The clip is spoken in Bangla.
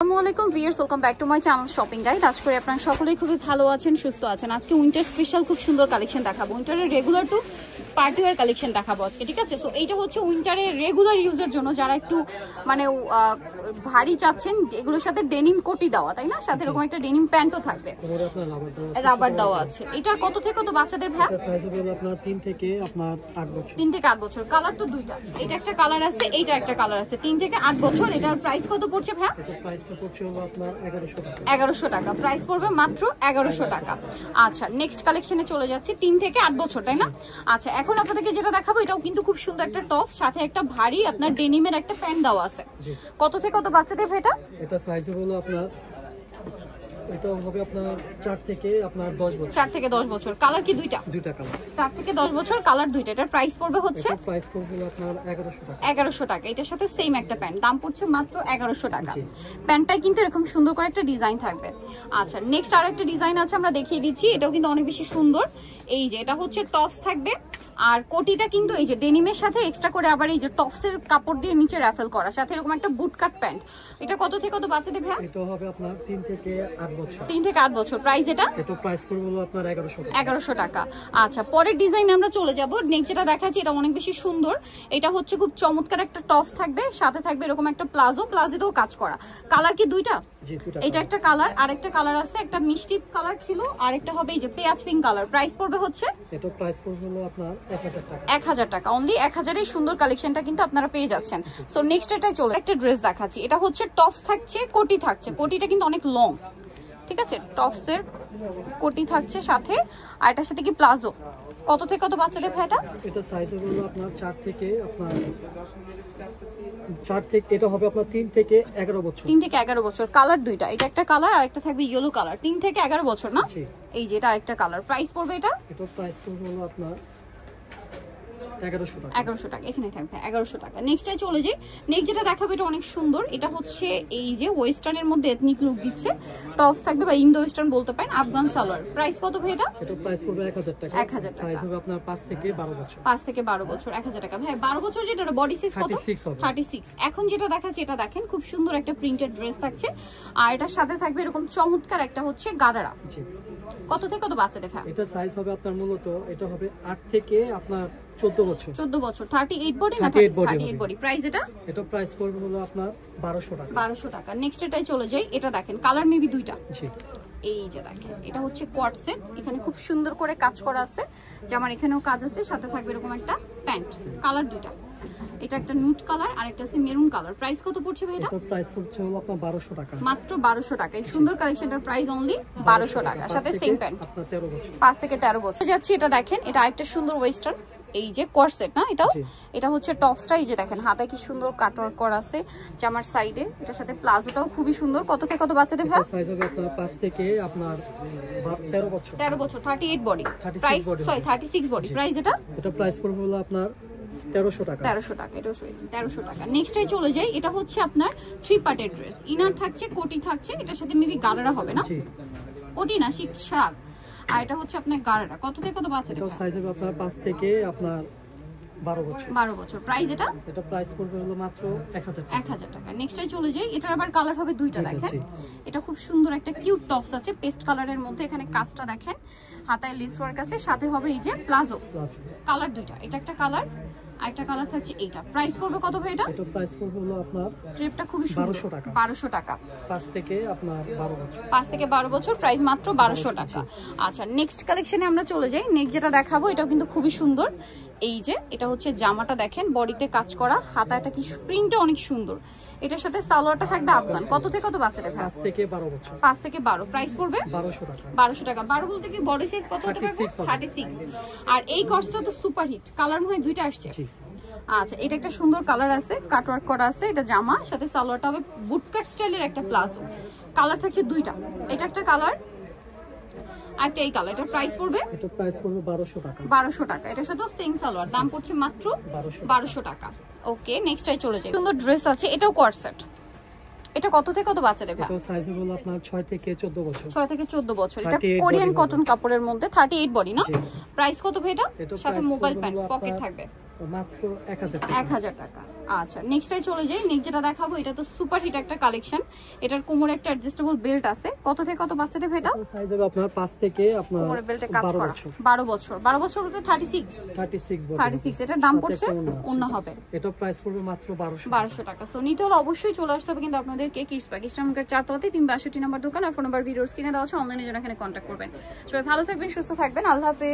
আসসালামু viewers, welcome back to my channel shopping guide. আশা করি আপনারা সকলেই খুবই ভালো আছেন, সুস্থ আছেন। আজকে উইন্টার স্পেশাল খুব সুন্দর কালেকশন দেখাবো। উইন্টারের regular to party wear collection দেখাবো আজকে, ঠিক আছে? সো এইটা হচ্ছে উইন্টারের রেগুলার ইউজের জন্য, যারা একটু মানে ভারী চাচ্ছেন, এগুলোর সাথে ডেনিম কোটি দেওয়া, তাই না? সাথে এরকম একটা ডেনিম প্যান্টও থাকবে, রাবার দেওয়া আছে। এটা কত থেকে কত বাচ্চাদের ভাই? আপনার 3 থেকে 8 বছর। 3 থেকে 8 বছর। কালার তো দুইটা, এটা একটা কালার আছে, এইটা একটা কালার আছে। 3 থেকে 8 বছর। এটার প্রাইস কত পড়ছে ভাই? এটা প্রাইসটা পড়ছে আপনার 1100 টাকা। 1100 টাকা প্রাইস পড়বে, মাত্র 1100 টাকা। আচ্ছা, নেক্সট কালেকশনে চলে যাচ্ছি। 3 থেকে 8 বছর, তাই না? আচ্ছা, এখন আপনাদেরকে যেটা দেখাবো, এটাও কিন্তু খুব সুন্দর একটা টপ, সাথে একটা ভারী আপনার ডেনিমের একটা প্যান্ট দেওয়া আছে। কত থেকে কত বাচ্চাদের এটা? এটা সাইজ হলো আপনার, এটা হবে আপনার 4 থেকে 10 বছর। 4 থেকে 10 বছর। কালার কি দুইটা? দুইটা কালার। 4 থেকে 10 বছর, কালার দুইটা। এটার প্রাইস পড়বে হচ্ছে, এটা প্রাইস পড়বে আপনার 1100 টাকা। 1100 টাকা। এটার সাথে সেম একটা প্যান্ট, দাম পড়ছে মাত্র 1100 টাকা। প্যান্টটাই কিন্তু এরকম সুন্দর করে একটা ডিজাইন থাকবে। আচ্ছা, নেক্সট আরো একটা ডিজাইন আছে, আমরা দেখিয়ে দিচ্ছি। এটাও কিন্তু অনেক বেশি সুন্দর। এই যে এটা হচ্ছে টপস থাকবে, আর কোটিটা কিন্তু এই যে ডেনিমের সাথে এক্সট্রা করে আবার এই যে টপসের কাপড় দিয়ে নিচে রাফেল করা, সাথে এরকম একটা বুট কাট প্যান্ট। এটা কত থেকে কত বাচ্চাদের ভাই? এটা হবে আপনার 3 থেকে 8 বছর। 3 থেকে 8 বছর। প্রাইস এটা প্রাইস পড়বে আপনার 1100 টাকা। 1100 টাকা। আচ্ছা, পরের ডিজাইনে আমরা চলে যাব। নেক্সট যেটা দেখাচ্ছি, এটা অনেক বেশি সুন্দর। এটা হচ্ছে খুব চমৎকার একটা টপস থাকবে, সাথে থাকবে এরকম একটা প্লাজোতেও কাজ করা। কালার কি দুইটা? এটা একটা কালার, আর একটা কালার আছে, একটা মিষ্টি কালার ছিল, আর একটা হবে এই যে পেঁয়াজ পিঙ্ক কালার। প্রাইস পড়বে হচ্ছে, এটা প্রাইস পড়বে আপনার 1000 টাকা। 1000 টাকা। অনলি 1000 এই সুন্দর কালেকশনটা কিন্তু আপনারা পেয়ে যাচ্ছেন। সো নেক্সট এটাই চলে, একটা ড্রেস দেখাচ্ছি। এটা হচ্ছে টপস থাকছে, কোটি থাকছে। কোটিটা কিন্তু অনেক লং, ঠিক আছে? টপসের কোটি থাকছে সাথে, আর এটার সাথে কি প্লাজো। কত থেকে কত বাচ্চাদের ভাই এটা? এটা সাইজ হলো আপনার 4 থেকে এটা হবে আপনার 3 থেকে 11 বছর। 3 থেকে 11 বছর। কালার দুইটা, এটা একটা কালার আর একটা থাকবে ইয়েলো কালার। 3 থেকে 11 বছর না? এই যে এটা আরেকটা কালার। প্রাইস পড়বে এটা প্রাইস পড়বে হলো আপনার 1100 টাকা। 1100 টাকা। এখানে থাকবে 1100 টাকা। নেক্সটে চলে যাই। নেক্সট যেটা দেখাবো, এটা অনেক সুন্দর। এটা হচ্ছে এই যে ওয়েস্টার্নের মধ্যে এথনিক লুক দিচ্ছে, টপস থাকবে বা ইন্দো ওয়েস্টার্ন বলতে পারেন, আফগান সালোয়ার। প্রাইস কত ভাই এটা? এটা প্রাইস পড়বে 1000 টাকা। 1000 টাকা। সাইজ হবে আপনার 5 থেকে 12 বছর। 5 থেকে 12 বছর, 1000 টাকা। ভাই 12 বছর যেটা, বডি সাইজ কত? 36। এখন যেটা দেখাচ্ছি, এটা দেখেন খুব সুন্দর একটা প্রিন্টেড ড্রেস থাকছে, আর এটার সাথে থাকবে এরকম চমৎকার একটা হচ্ছে গারারা। কত থেকে কত বাচ্চাদের ভাই? এটা সাইজ হবে আপনার মূলত এটা হবে 8 থেকে আপনার 14 বছর। 14 বছর। 38 বডি না? 38 বডি। প্রাইস এটা প্রাইস পড়বে হলো আপনার 1200 টাকা। 1200 টাকা। নেক্সট এটাই চলে যাই। এটা দেখেন কালার মেবি দুইটা। এই যে দেখেন, এটা হচ্ছে কোয়াড সেট। এখানে খুব সুন্দর করে কাজ করা আছে, জামার এখানেও কাজ আছে, সাথে থাকবে এরকম একটা প্যান্ট। কালার দুইটা, এটা একটা নুট কালার আর একটা আছে মেরুন কালার। প্রাইস কত পড়ছে ভাই এটা? প্রাইস পড়ছে হলো আপনার 1200 টাকা। মাত্র 1200 টাকা। এই সুন্দর কালেকশনটার প্রাইস অনলি 1200 টাকা, সাথে সেম প্যান্ট। আপনার 13 বছর। 5 থেকে 13 বছর যাচ্ছে। এটা দেখেন, এটা আরেকটা সুন্দর ওয়েস্টার্ন, এই যে কোয়াড সেট না? এটা হচ্ছে টপসটা। এই যে দেখেন হাতায় কি সুন্দর কাটওয়ার্ক করা আছে জামার সাইডে। এটার সাথে প্লাজোটাও খুবই সুন্দর। কত থেকে কত বাচ্চাদের ভাই? সাইজ হবে আপনার 5 থেকে আপনার 13 বছর। 13 বছর। 38 বডি। Price 36 body. প্রাইস এটা প্রাইস পড়বে হলো আপনার 1300 টাকা। 1300 টাকা। এটা 1300 টাকা। নেক্সটে চলে যাই। এটা হচ্ছে আপনার 3 পার্টের ড্রেস। ইনার থাকছে, কোটি থাকছে, এটার সাথে মেবি গারারা হবে না? কোটি না, শাক। আর এটা হচ্ছে আপনার গারারা। কত থেকে কত বাচ্চাদের? এটা সাইজ হবে আপনার 5 থেকে আপনার 12 বছর। 12 বছর। প্রাইস এটা প্রাইস পড়বে হলো মাত্র 1000 টাকা। 1000 টাকা। নেক্সটে চলে যাই। এটার আবার কালার হবে দুইটা। দেখেন এটা খুব সুন্দর একটা কিউট টপস আছে, পেস্ট কালারের মধ্যে। এখানে কাজটা দেখেন, হাতায় লেস ওয়ার্ক আছে, সাথে হবে এই যে প্লাজো। কালার দুইটা, এটা একটা কালার, আরেকটা কালার থাকছে এইটা। প্রাইস পড়বে কত ভাই এটা? প্রাইস পড়বে হলো আপনার ক্রেপটা খুবই সুন্দর, 1200 টাকা। 1200 টাকা। 5 থেকে আপনার 12 বছর। 5 থেকে 12 বছর। প্রাইস মাত্র 1200 টাকা। আচ্ছা, নেক্সট কালেকশনে আমরা চলে যাই। নেক্সট যেটা দেখাবো, এটাও কিন্তু খুবই সুন্দর। এই যে এটা হচ্ছে জামাটা দেখেন, বডিতে কাজ করা, হাতাটা কি প্রিন্টটা অনেক সুন্দর। এটার সাথে সালোয়ারটা থাকবে আফগান। কত থেকে কত বাচ্চাদের ভাই? 5 থেকে 12 বছর। 5 থেকে 12। প্রাইস পড়বে 1200 টাকা। 1200 টাকা। 12 বলতে কি বডি সাইজ কত হতে পারবে? 36। আর এই কস্টটা তো সুপার হিট। কালার মনে হয় দুইটা আসছে। আচ্ছা, এটা একটা সুন্দর কালার আছে, কাটওয়ার্ক করা আছে। এটা জামা, সাথে সালোয়ারটা হবে বুটকাট স্টাইলের একটা প্লাজো। কালার থাকছে দুইটা, এটা একটা কালার, একটা এই কালার। এটার প্রাইস পড়বে? প্রাইস পড়বে 1200 টাকা। 1200 টাকা। এটার সাথে সেম সালোয়ার, দাম পড়ছে মাত্র 1200 টাকা। ওকে, নেক্সটটাই চলে যাই। সুন্দর ড্রেস আছে, এটাও কোয়াড সেট। এটা কত থেকে কত বাচ্চাদের ভাই? এটা সাইজ হলো আপনার 6 থেকে 14 বছর। 6 থেকে 14 বছর। এটা কোরিয়ান কটন কাপড়ের মধ্যে, 38 বডি না? প্রাইস কত ভাই এটা? সাথে মোবাইল প্যান্ট, পকেট থাকবে। মাত্র 1000 টাকা। 1000 টাকা। আচ্ছা নেক্সটটাই চলে যাই। নেক্সট যেটা দেখাবো এটা তো সুপার হিট একটা কালেকশন। এটার কোমরে একটা অ্যাডজাস্টেবল বেল্ট আছে। কত থেকে কত বাচ্চাদের ভেটা? সাইজ হবে আপনার 5 থেকে আপনার কোমরে বেল্টে কাজ 12 করা। বছর। 12 বছর। 12 বছর হতে 36 বছর। 36 এটার দাম পড়ছে অন্য হবে। এটা প্রাইস পড়বে মাত্র 1200 টাকা। সো নিতে হলে অবশ্যই চলে আসতে হবে কিন্তু আপনাদেরকে কিডস পার্ক ইস্টার্নকার 4 তলাতে 362 নম্বর দোকান। আর ফোন নাম্বার ভিডিওর স্ক্রিনে দেওয়া আছে, অনলাইনে জন্য এখানে কন্ট্যাক্ট করবেন। সবাই ভালো থাকবেন, সুস্থ থাকবেন, আল্লাহ হাফেজ।